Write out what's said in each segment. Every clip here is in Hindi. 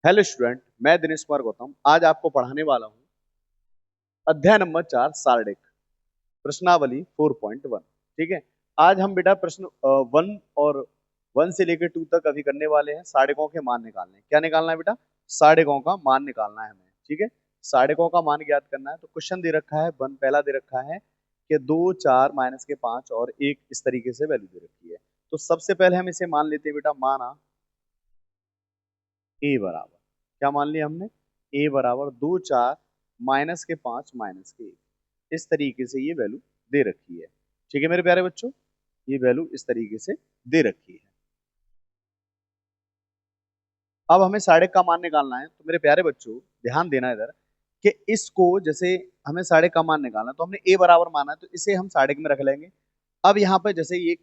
हेलो स्टूडेंट, मैं दिनेश कुमार गौतम आज आपको पढ़ाने वाला हूँ अध्याय नंबर 4 सारडेक प्रश्नावली 4.1। ठीक है। आज हम बेटा प्रश्न 1 से लेकर 2 तक अभी करने वाले हैं। सारडेकों के मान निकालने हैं। क्या निकालना है बेटा? सारडेकों का मान निकालना है हमें। ठीक है। सारडेकों का मान ज्ञात करना है। तो क्वेश्चन दे रखा है, वन पहला दे रखा है कि 2 4 माइनस के 5 और 1 इस तरीके से वैल्यू दे रखी है। तो सबसे पहले हम इसे मान लेते हैं बेटा, माना ए बराबर, क्या मान लिया हमने? ए बराबर 2 4 माइनस के 5 माइनस के 1। इस तरीके से ये वैल्यू दे रखी है। ठीक है मेरे प्यारे बच्चों, ये वैल्यू इस तरीके से दे रखी है। अब हमें साढ़े का मान निकालना है। तो मेरे प्यारे बच्चों ध्यान देना इधर कि इसको जैसे हमें साढ़े का मान निकालना है, तो हमने ए बराबर माना है तो इसे हम साढ़े में रख लेंगे। अब यहाँ पे जैसे ये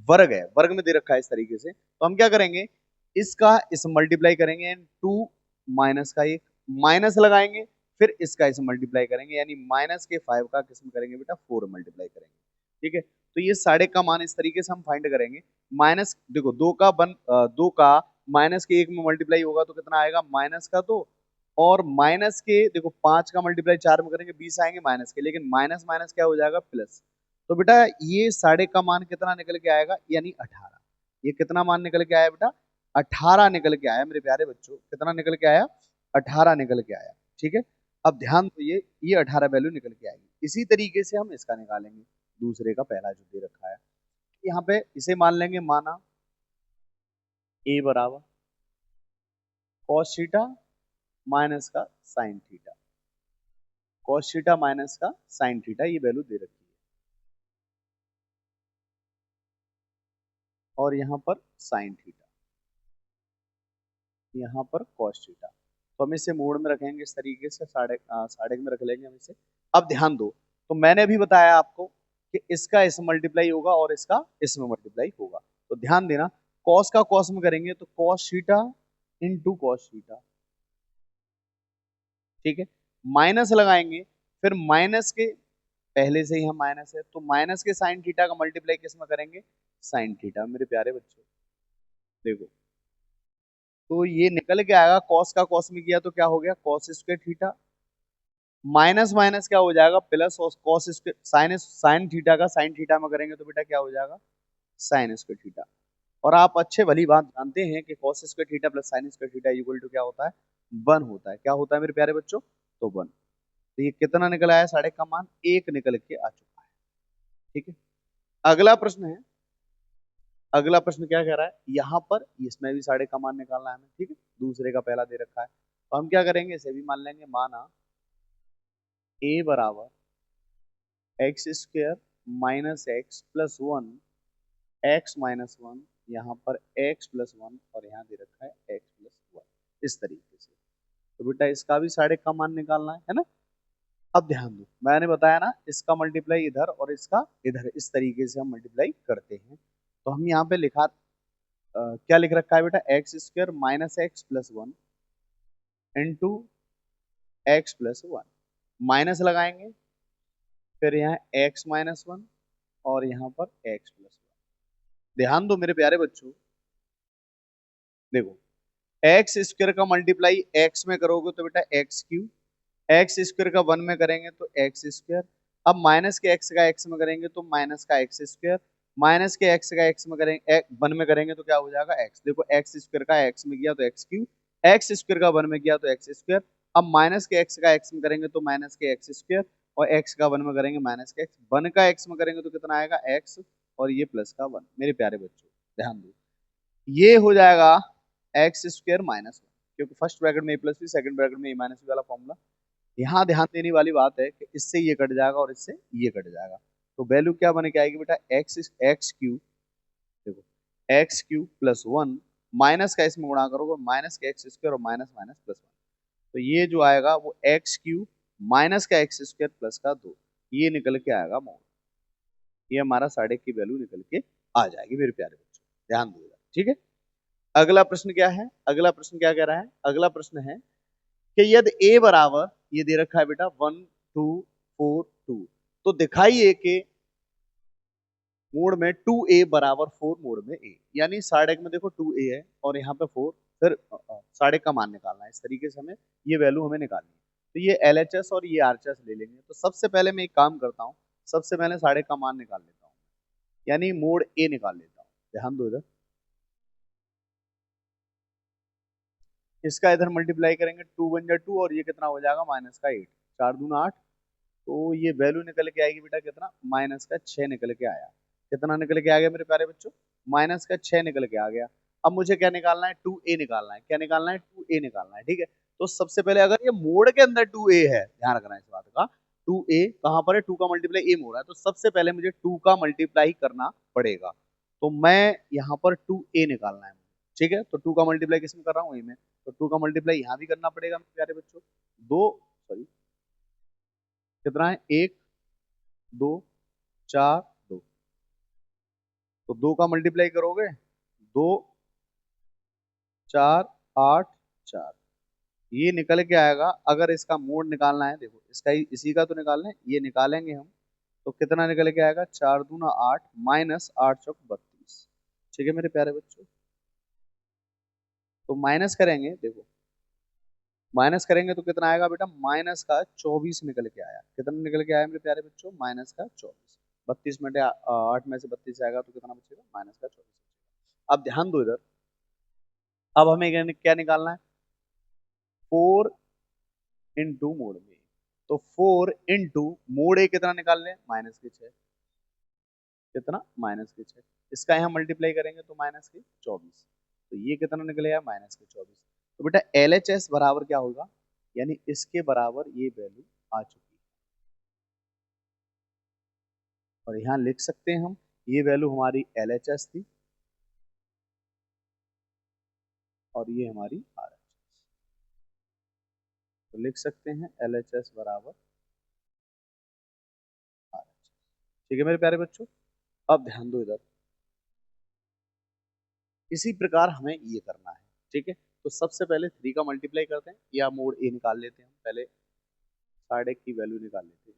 वर्ग है, वर्ग में दे रखा है इस तरीके से, तो हम क्या करेंगे, इसका इस मल्टीप्लाई करेंगे, 2 माइनस का 1 माइनस लगाएंगे, फिर इसका इस मल्टीप्लाई करेंगे, यानी माइनस के 5 का किस्म करेंगे बेटा 4 मल्टीप्लाई करेंगे। ठीक है। तो ये साढ़े का मान इस तरीके से हम फाइंड करेंगे। माइनस देखो, दो का माइनस के 1 में मल्टीप्लाई होगा तो कितना आएगा? माइनस का 2। और माइनस के देखो 5 का मल्टीप्लाई 4 में करेंगे 20 आएंगे माइनस के, लेकिन माइनस माइनस क्या हो जाएगा? प्लस। तो बेटा ये साढ़े का मान कितना निकल के आएगा? यानी 18। ये कितना मान निकल के आया बेटा? 18 निकल के आया मेरे प्यारे बच्चों। कितना निकल के आया? 18 निकल के आया। ठीक है। अब ध्यान दो, ये 18 वैल्यू निकल के आएगी। इसी तरीके से हम इसका निकालेंगे, दूसरे का पहला जो दे रखा है। यहाँ पे इसे मान लेंगे, माना ए बराबर कॉस थीटा माइनस का sine theta. Cos theta minus का साइन थीटा ये वैल्यू दे रखी है, और यहाँ पर साइन थीटा, यहाँ पर कॉस थीटा। तो हम इसे मोड में रखेंगे इस तरीके से, साढ़े में रख लेंगे हम इसे। अब ध्यान दो, तो मैंने भी बताया आपको कि इसका इस मल्टीप्लाई होगा और इसका इसमें मल्टीप्लाई होगा। तो ध्यान देना, कॉस का कॉस में करेंगे तो cos theta into cos theta. ठीक है। माइनस लगाएंगे, फिर माइनस के, पहले से ही हम माइनस है तो माइनस के साइन थीटा का मल्टीप्लाई किस में करेंगे? Sine theta. मेरे प्यारे बच्चों देखो, तो ये निकल के आएगा, कॉस का कॉस में किया तो क्या हो गया? Cos square theta minus minus क्या हो जाएगा? प्लस। और cos square sine sine theta का साइन थीटा में करेंगे तो बेटा क्या हो जाएगा? Sine square theta. और आप अच्छे भली बात जानते हैं कि cos square theta plus sine square theta equal to क्या होता है? 1 होता है। क्या होता है मेरे प्यारे बच्चों? तो 1। तो ये कितना निकल आया? साढ़े का मान 1 निकल के आ चुका है। ठीक है। अगला प्रश्न है, अगला प्रश्न क्या कह रहा है? यहाँ पर इसमें भी साढ़े का मान निकालना है हमें। ठीक है। दूसरे का पहला दे रखा है, तो हम क्या करेंगे, इसे भी मान लेंगे, माना ए बराबर x square minus x plus 1, x minus 1, यहाँ पर एक्स प्लस 1, और यहाँ दे रखा है एक्स प्लस 1, इस तरीके से। तो बेटा इसका भी साढ़े का मान निकालना है ना? अब ध्यान दो, मैंने बताया ना, इसका मल्टीप्लाई इधर और इसका इधर, इस तरीके से हम मल्टीप्लाई करते हैं। तो हम यहाँ पे लिखा क्या लिख रखा है बेटा? X square minus x plus 1 into x plus 1। Minus लगाएंगे, फिर यहाँ एक्स माइनस 1 और यहाँ पर एक्स प्लस 1। ध्यान दो मेरे प्यारे बच्चों, देखो एक्स स्क्वायर का मल्टीप्लाई एक्स में करोगे तो बेटा एक्स क्यू, एक्स स्क्वायर का 1 में करेंगे तो एक्स स्क्वायर। अब माइनस के एक्स का एक्स में करेंगे तो माइनस का एक्स स्क्वायर, माइनस के एक्स का एक्स में करेंगे 1 में करेंगे तो क्या हो जाएगा? एक्स। देखो एक्स स्क्वायर का एक्स में किया तो एक्स क्यू, एक्स स्क्वायर का 1 में किया तो एक्स स्क्वायर। अब माइनस के एक्स का एक्स में करेंगे तो माइनस के एक्स स्क्वायर, और एक्स का 1 में करेंगे माइनस के एक्स, 1 का एक्स में करेंगे तो कितना आएगा? एक्स, और ये प्लस का 1। मेरे प्यारे बच्चों ध्यान दो, ये हो जाएगा एक्स स्क्वायर माइनस 1, क्योंकि फर्स्ट ब्रैकेट में ए प्लस बी, सेकंड ब्रैकेट में ए माइनस बी वाला फॉर्मूला। यहाँ ध्यान देने वाली बात है कि इससे ये कट जाएगा और इससे ये कट जाएगा। तो वैल्यू क्या बन के आएगी बेटा? एक्स क्यू, देखो एक्स क्यू प्लस 1, माइनस का इसमें गुणा करोगे माइनस का एक्स स्क्वायर और माइनस माइनस प्लस 1। तो ये जो आएगा वो एक्स क्यू माइनस का एक्स स्क्वायर प्लस का 2, ये निकल के आएगा मोड। ये हमारा साढ़े की वैल्यू निकल के आ जाएगी मेरे प्यारे बच्चों, ध्यान दो। ठीक है। अगला प्रश्न क्या है? अगला प्रश्न क्या कह रहा है? अगला प्रश्न है कि यदि ए बराबर, ये दे रखा है बेटा 1 2 4 2, तो दिखाइए कि मोड में 2a बराबर 4 मोड में a, यानी साइड में देखो 2a है और यहाँ पे 4, फिर साइड का मान निकालना है। इस तरीके से हमें ये वैल्यू हमें निकालनी है। तो ये LHS और ये RHS ले लेंगे। तो सबसे पहले मैं एक काम करता हूँ, सबसे पहले साइड का मान निकाल लेता हूँ, यानी मोड a निकाल लेता हूँ। ध्यान दो इधर, इसका इधर मल्टीप्लाई करेंगे, 2 वन जा 2 और ये कितना हो जाएगा माइनस का 8, 4 दूना 8। तो ये वैल्यू निकल के आएगी बेटा कितना, माइनस का 6 निकल के आया। कितना निकल के आ गया मेरे प्यारे बच्चों, माइनस का 6 निकल के आ गया। अब मुझे क्या निकालना है, 2a निकालना है। क्या निकालना है, 2a निकालना है। ठीक है, तो सबसे पहले अगर ये मोड के अंदर 2a है, ध्यान रखना है इस बात का, 2a कहां पर है, 2 का मल्टीप्लाई a में हो रहा है, तो सबसे पहले मुझे 2 का मल्टीप्लाई करना पड़ेगा। तो मैं यहाँ पर 2a निकालना है। ठीक है, तो 2 का मल्टीप्लाई किस में कर रहा हूँ, a में, तो 2 का मल्टीप्लाई यहाँ भी करना पड़ेगा मेरे प्यारे बच्चों। दो, सॉरी, कितना है, 1 2 4 2, तो 2 का मल्टीप्लाई करोगे, 2 4 8 4, ये निकल के आएगा। अगर इसका मोड निकालना है, देखो इसका इसी का तो निकालना है, ये निकालेंगे हम, तो कितना निकल के आएगा, 4 दूना 8 माइनस 8 चौक 32। ठीक है मेरे प्यारे बच्चों, तो माइनस करेंगे, देखो माइनस करेंगे तो कितना आएगा बेटा, माइनस का 24 निकल के आया। कितना निकल के आया मेरे प्यारे बच्चों, माइनस का 24। 32 में 8 में से 32 आएगा तो कितना बचेगा, माइनस का 24। अब ध्यान दो इधर, अब हमें क्या निकालना है, 4 इंटू मोड में, तो 4 इंटू मोड ए कितना निकाल लें, माइनस के 6। कितना, माइनस के 6। इसका यहाँ मल्टीप्लाई करेंगे तो माइनस के 24, तो ये कितना निकलेगा, माइनस के 24। तो बेटा LHS बराबर क्या होगा, यानी इसके बराबर ये वैल्यू आ चुकी है, और यहाँ लिख सकते हैं हम, ये वैल्यू हमारी LHS थी और ये हमारी RHS। तो लिख सकते हैं LHS बराबर RHS। ठीक है मेरे प्यारे बच्चों, अब ध्यान दो इधर, इसी प्रकार हमें ये करना है। ठीक है, तो सबसे पहले 3 का मल्टीप्लाई करते हैं, या मोड ए निकाल लेते हैं हम, पहले साइड एक की वैल्यू निकाल लेते हैं।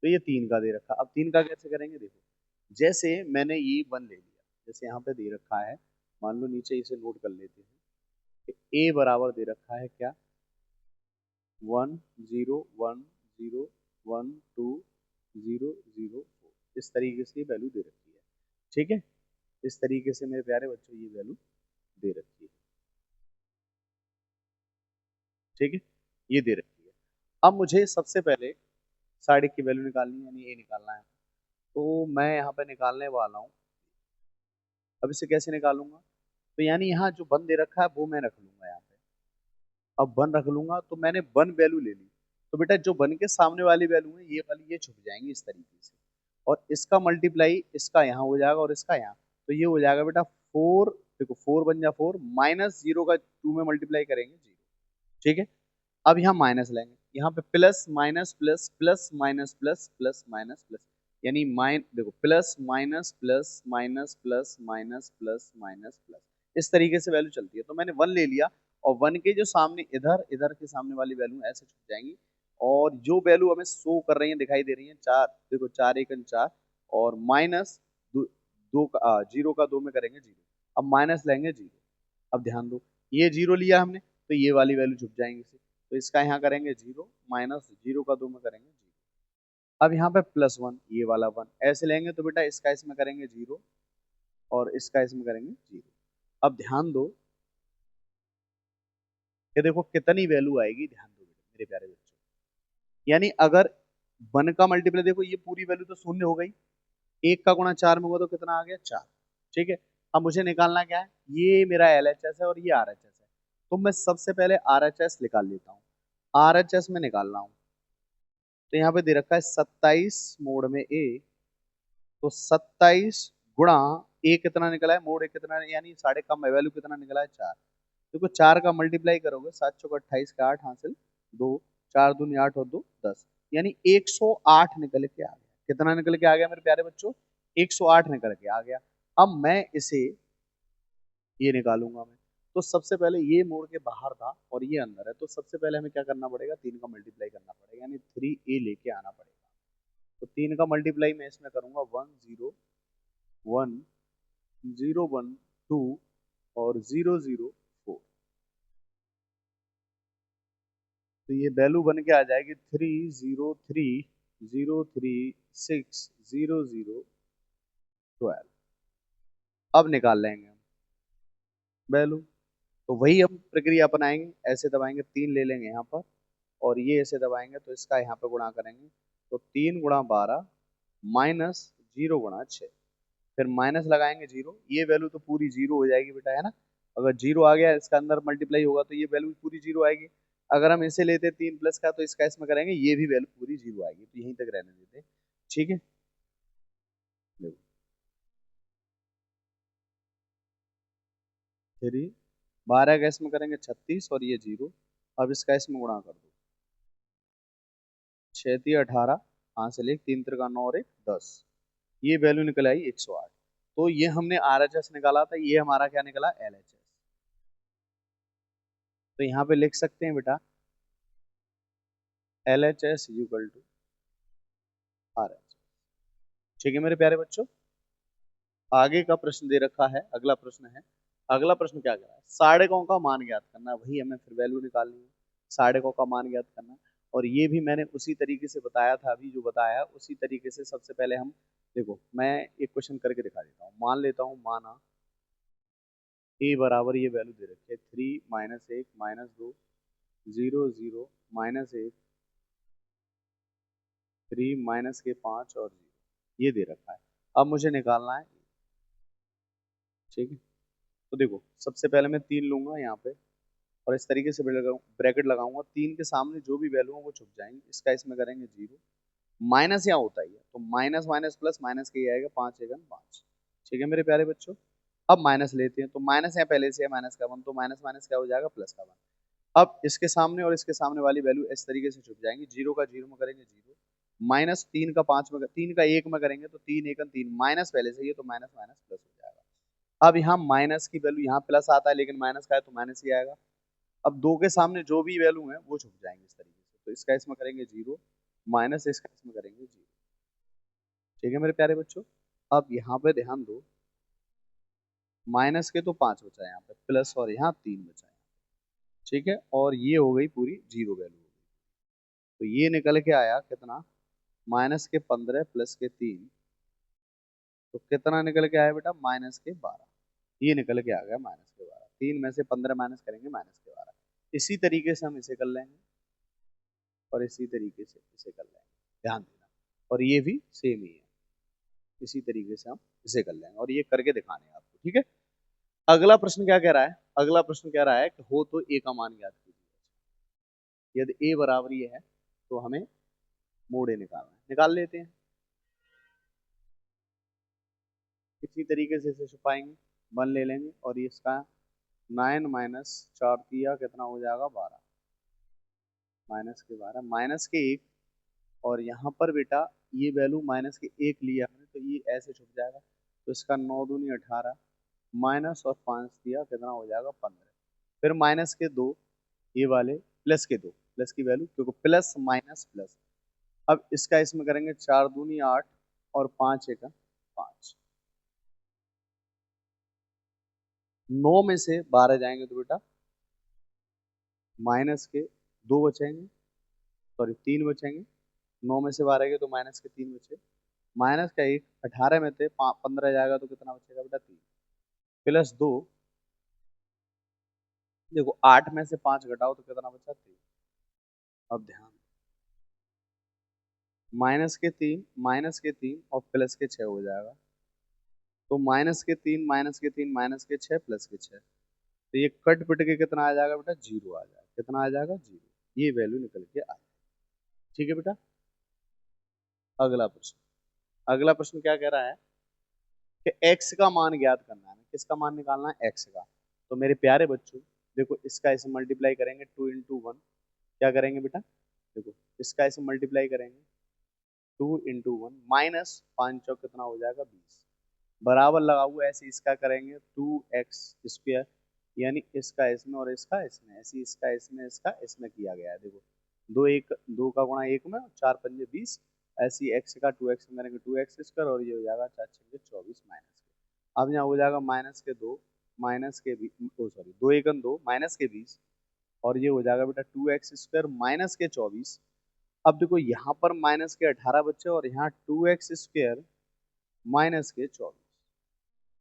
तो ये 3 का दे रखा, अब 3 का कैसे करेंगे, देखो जैसे मैंने ये 1 ले लिया, जैसे यहाँ पे दे रखा है, मान लो नीचे इसे नोट कर लेते हैं कि ए बराबर दे रखा है क्या, 1 0 1 0 1 2 0 0 4, इस तरीके से ये वैल्यू दे रखी है। ठीक है, इस तरीके से मेरे प्यारे बच्चों ये वैल्यू दे रखी है। ठीक है, ये दे रखी है। अब मुझे सबसे पहले साइड की वैल्यू निकालनी है, यानी ए निकालना है, तो मैं यहाँ पे निकालने वाला हूँ। अब इसे कैसे निकालूंगा, तो यानी यहाँ जो वन दे रखा है वो मैं रख लूंगा यहाँ पे। अब वन रख लूंगा तो मैंने वन वैल्यू ले ली, तो बेटा जो वन के सामने वाली वैल्यू है ये वाली, ये छुप जाएंगी इस तरीके से, और इसका मल्टीप्लाई इसका यहाँ हो जाएगा और इसका यहाँ, तो ये हो जाएगा बेटा 4। देखो 4 बन जा 4, माइनस 0 का 2 में मल्टीप्लाई करेंगे 0। ठीक है, अब यहाँ माइनस लेंगे, यहाँ पे plus minus plus plus minus plus plus minus plus, यानी देखो plus minus plus minus plus minus plus minus plus, इस तरीके से वैल्यू चलती है। तो मैंने 1 ले लिया, और 1 के जो सामने इधर इधर के सामने वाली वैल्यू ऐसे छुप जाएंगी, और जो वैल्यू हमें शो कर रही है, दिखाई दे रही है 4, देखो 4 1 4, और माइनस 2 का 0 का 2 में करेंगे 0, अब माइनस लेंगे 0। अब ध्यान दो, ये 0 लिया हमने, तो ये वाली वैल्यू छुप जाएंगी, तो इसका यहाँ करेंगे 0, माइनस 0 का 2 में करेंगे 0। अब यहाँ पे प्लस 1, ये वाला 1 ऐसे लेंगे, तो बेटा इसका इसमें करेंगे 0 और इसका इसमें करेंगे 0। अब ध्यान दो कि देखो कितनी वैल्यू आएगी, ध्यान दो मेरे प्यारे बच्चों, यानी अगर 1 का मल्टीप्लाई, देखो ये पूरी वैल्यू तो शून्य हो गई, 1 का गुणा 4 में हुआ तो कितना आ गया, 4। ठीक है, अब मुझे निकालना क्या है, ये मेरा LHS है और ये RHS है, तो मैं सबसे पहले RHS निकाल लेता हूँ। RHS में निकाल रहा हूँ, तो यहाँ पे दे रखा है 27 मोड में ए, तो 27 गुणा ए कितना निकला है, मोड ए कितना है, यानी साढ़े कम है, वैल्यू कितना निकला है, 4। देखो 4 का मल्टीप्लाई करोगे, 7 चौक 28 का 8 हासिल 2, 4 दूनी 8 और 2 10, यानी 108 निकल के आ गया। कितना निकल के आ गया मेरे प्यारे बच्चों, 108 निकल के आ गया। अब मैं इसे ये निकालूंगा मैं, तो सबसे पहले ये मोड़ के बाहर था और ये अंदर है, तो सबसे पहले हमें क्या करना पड़ेगा, 3 का मल्टीप्लाई करना पड़ेगा, यानी 3a लेके आना पड़ेगा। तो 3 का मल्टीप्लाई मैं इसमें करूंगा 1 0 1 0 1 2 और 0 0 4। तो ये वैल्यू बन के आ जाएगी 3 0 3 0 3 6 0 0 12। अब निकाल लेंगे हम वैल्यू। तो वही हम प्रक्रिया अपनाएंगे, ऐसे दबाएंगे 3 ले लेंगे यहाँ पर, और ये ऐसे दबाएंगे तो इसका यहाँ पे गुणा करेंगे, तो 3 गुणा 12 माइनस 0 गुणा 6, फिर माइनस लगाएंगे 0, ये वैल्यू तो पूरी 0 हो जाएगी बेटा, है ना। अगर 0 आ गया इसका अंदर मल्टीप्लाई होगा तो ये वैल्यू पूरी 0 आएगी। अगर हम इसे लेते 3 प्लस का तो इसका इसमें करेंगे, ये भी वैल्यू पूरी 0 आएगी, तो यहीं तक रहने देते। ठीक है, देखो 3 12 का इसमें करेंगे 36 और ये 0, अब इसका इसमें गुणा कर दो, 6 3 18, यहाँ से ले 3 3 9 और 1 10, ये वैल्यू निकल आई 108। तो ये हमने आरएचएस निकाला था, ये हमारा क्या निकला, एलएचएस। तो यहाँ पे लिख सकते हैं बेटा LHS इक्वल टू RHS। ठीक है मेरे प्यारे बच्चों, आगे का प्रश्न दे रखा है, अगला प्रश्न है। अगला प्रश्न क्या कह रहा है, साढ़ेकों का मान ज्ञात करना, वही हमें फिर वैल्यू निकालनी है, साढ़ेकों का मान ज्ञात करना। और ये भी मैंने उसी तरीके से बताया था, अभी जो बताया उसी तरीके से। सबसे पहले हम देखो, मैं एक क्वेश्चन करके दिखा देता हूँ। मान लेता हूँ, माना ए बराबर, ये वैल्यू दे रखी है 3 माइनस 1 माइनस 2 0 0 माइनस 1 3 माइनस के 5 और 0, ये दे रखा है। अब मुझे निकालना है, ठीक है। तो देखो सबसे पहले मैं 3 लूंगा यहाँ पे, और इस तरीके से ब्रैकेट लगाऊंगा, 3 के सामने जो भी वैल्यू है वो छुप जाएंगे, इसका इसमें करेंगे 0, माइनस यहाँ होता ही है तो माइनस माइनस प्लस माइनस के ही आएगा, 5 एकन 5। ठीक है मेरे प्यारे बच्चों, अब माइनस लेते हैं, तो माइनस यहाँ पहले से है माइनस का 1, तो माइनस माइनस क्या हो जाएगा, प्लस का 1। अब इसके सामने और इसके सामने वाली वैल्यू इस तरीके से छुप जाएंगी, 0 का 0 में करेंगे 0, माइनस 3 का 5 में, 3 का 1 में करेंगे तो 3 एकन 3, माइनस पहले से ही है तो माइनस माइनस प्लस हो जाएगा। अब यहाँ माइनस की वैल्यू, यहाँ प्लस आता है लेकिन माइनस का है तो माइनस ही आएगा। अब 2 के सामने जो भी वैल्यू है वो छुप जाएंगे इस तरीके से, तो इसका इसमें करेंगे 0, माइनस इसका इसमें करेंगे 0। ठीक है मेरे प्यारे बच्चों, अब यहाँ पे ध्यान दो, माइनस के तो 5 बचा है यहाँ पे, प्लस और यहाँ 3 बचा है। ठीक है, और ये हो गई पूरी 0 वैल्यू हो गई। तो ये निकल के आया कितना, माइनस के 15 प्लस के 3, तो कितना निकल के आया बेटा, माइनस के 12। ये निकल के आ गया माइनस के 12, 3 में से 15 माइनस करेंगे माइनस के 12। इसी तरीके से हम इसे कर लेंगे और इसी तरीके से इसे कर लेंगे, ध्यान देना। और ये भी सेम ही है, इसी तरीके से हम इसे कर लेंगे, और ये करके दिखाने हैं आपको। ठीक है, अगला प्रश्न क्या कह रहा है, अगला प्रश्न कह रहा है कि हो तो ए का मान ज्ञात कीजिए। यदि ए बराबर ये है तो हमें मोड ए निकालना है, निकाल लेते हैं। इसी तरीके से इसे छुपाएंगे, 1 ले लेंगे, और ये इसका 9 माइनस 4 दिया कितना हो जाएगा, 12, माइनस के 12 माइनस के 1, और यहाँ पर बेटा ये वैल्यू माइनस के 1 लिया हमने तो ये ऐसे छुप जाएगा, तो इसका 9 दूनी 18, माइनस और 5 दिया कितना हो जाएगा, 15। फिर माइनस के 2, ये वाले प्लस के 2, प्लस की वैल्यू, क्योंकि प्लस माइनस प्लस। अब इसका इसमें करेंगे 4 दूनी 8 और 5 एक 5, 9 में से 12 जाएंगे तो बेटा माइनस के 2 बचेंगे, सॉरी 3 बचेंगे, 9 में से 12 गए तो माइनस के 3 बचे, माइनस का 1, 18 में थे 15 जाएगा तो कितना बचेगा बेटा, 3, प्लस 2, देखो 8 में से 5 घटाओ तो कितना बचा, 3। अब ध्यान, माइनस के 3 और प्लस के 6 हो जाएगा, तो माइनस के 3 माइनस के 3 माइनस के 6 प्लस के 6, तो ये कट पिट के कितना आ जाएगा बेटा, 0 आ जाएगा, कितना आ जाएगा, 0। ये वैल्यू निकल के आ जाएगी। ठीक है बेटा, अगला प्रश्न, अगला प्रश्न क्या कह रहा है कि x का मान ज्ञात करना है, किसका मान निकालना है, x का। तो मेरे प्यारे बच्चों देखो, इसका इसे मल्टीप्लाई करेंगे 2 इंटू 1, क्या करेंगे बेटा, देखो इसका इसे मल्टीप्लाई करेंगे 2 इंटू 1, माइनस 5 चौक कितना हो जाएगा, 20, बराबर लगा हुआ, ऐसे इसका करेंगे 2x², यानी इसका इसमें और इसका इसमें, ऐसे इसका इसमें इसका इसमें किया गया है। देखो 2 1 2 का गुणा 1 में, 4 पंजे 20, ऐसी एक्स का 2x में करेंगे 2x², और ये हो जाएगा 4×24 माइनस के। अब यहाँ हो जाएगा -2 माइनस के 20, सॉरी 2 एकम 2 -20, और ये हो जाएगा बेटा 2x² -24। अब देखो यहाँ पर -18 बच्चे और यहाँ 2x² -24।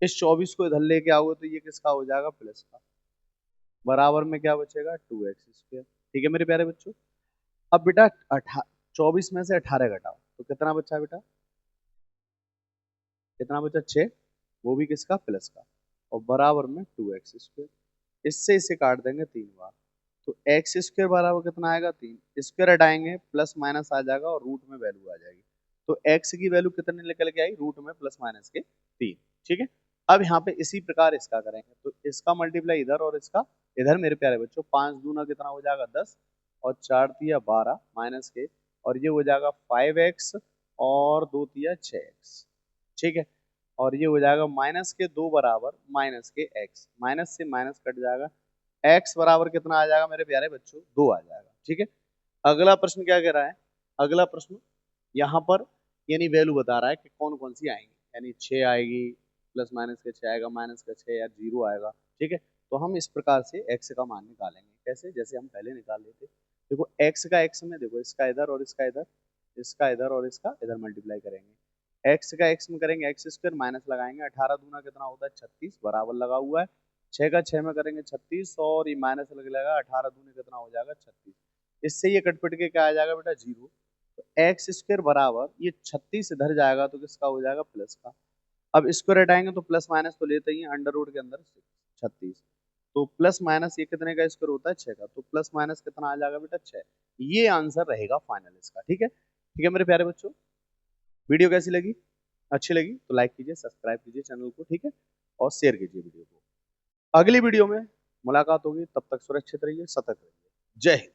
इस 24 को इधर लेके आओगे तो ये किसका हो जाएगा, प्लस का। बराबर में क्या बचेगा, 2x²। ठीक है मेरे प्यारे बच्चों। अब बेटा 24 में से 18 घटाओ तो कितना बचा बेटा, कितना बचा, 6। वो भी किसका, प्लस का, और बराबर में 2x²। इससे इसे काट देंगे 3 बार, तो x² बराबर कितना आएगा, 3। स्क्वायर हटाएंगे प्लस माइनस आ जाएगा और रूट में वैल्यू आ जाएगी। तो x की वैल्यू कितने निकल के आई, रूट में प्लस माइनस के 3। ठीक है। अब यहाँ पे इसी प्रकार इसका करेंगे, तो इसका मल्टीप्लाई इधर और इसका इधर मेरे प्यारे बच्चों। 5 दूना कितना हो जाएगा, 10, और 4 तिया 12 माइनस के, और ये हो जाएगा 5x, और 2 तिया 6x। ठीक है। और ये हो जाएगा माइनस के 2 बराबर माइनस के x, माइनस से माइनस कट जाएगा, x बराबर कितना आ जाएगा मेरे प्यारे बच्चों, 2 आ जाएगा। ठीक है। अगला प्रश्न क्या कह रहा है, अगला प्रश्न यहाँ पर यानी वैल्यू बता रहा है कि कौन कौन सी आएंगी, यानी 6 आएगी, प्लस माइनस के 6 आएगा, माइनस का 6 या 0 आएगा। ठीक है। तो हम इस प्रकार से x का मान निकालेंगे, कैसे, जैसे हम पहले निकाल लेते। देखो x का x में, देखो इसका इधर और इसका इधर, इसका इधर और इसका इधर मल्टीप्लाई करेंगे। x का x में करेंगे x² माइनस लगाएंगे, 18 दूना कितना होता है 36, बराबर लगा हुआ है। 6 का 6 में करेंगे 36, और ये माइनस लग जाएगा, 18 दूनी कितना हो जाएगा 36। इससे ये कटपिट के क्या आ जाएगा बेटा, 0। तो x² बराबर ये 36 इधर जाएगा तो किसका हो जाएगा, प्लस का। अब स्क्वायर हटाएंगे तो प्लस माइनस तो लेते ही, अंडर रूट के अंदर 36, तो प्लस माइनस ये कितने का स्क्वायर होता है, 6 का, तो प्लस माइनस कितना आ जाएगा बेटा, 6। ये आंसर रहेगा फाइनल इसका। ठीक है। ठीक है मेरे प्यारे बच्चों, वीडियो कैसी लगी, अच्छी लगी तो लाइक कीजिए, सब्सक्राइब कीजिए चैनल को। ठीक है। और शेयर कीजिए वीडियो को। अगली वीडियो में मुलाकात होगी, तब तक सुरक्षित रहिए, सतर्क रहिए। जय हिंद।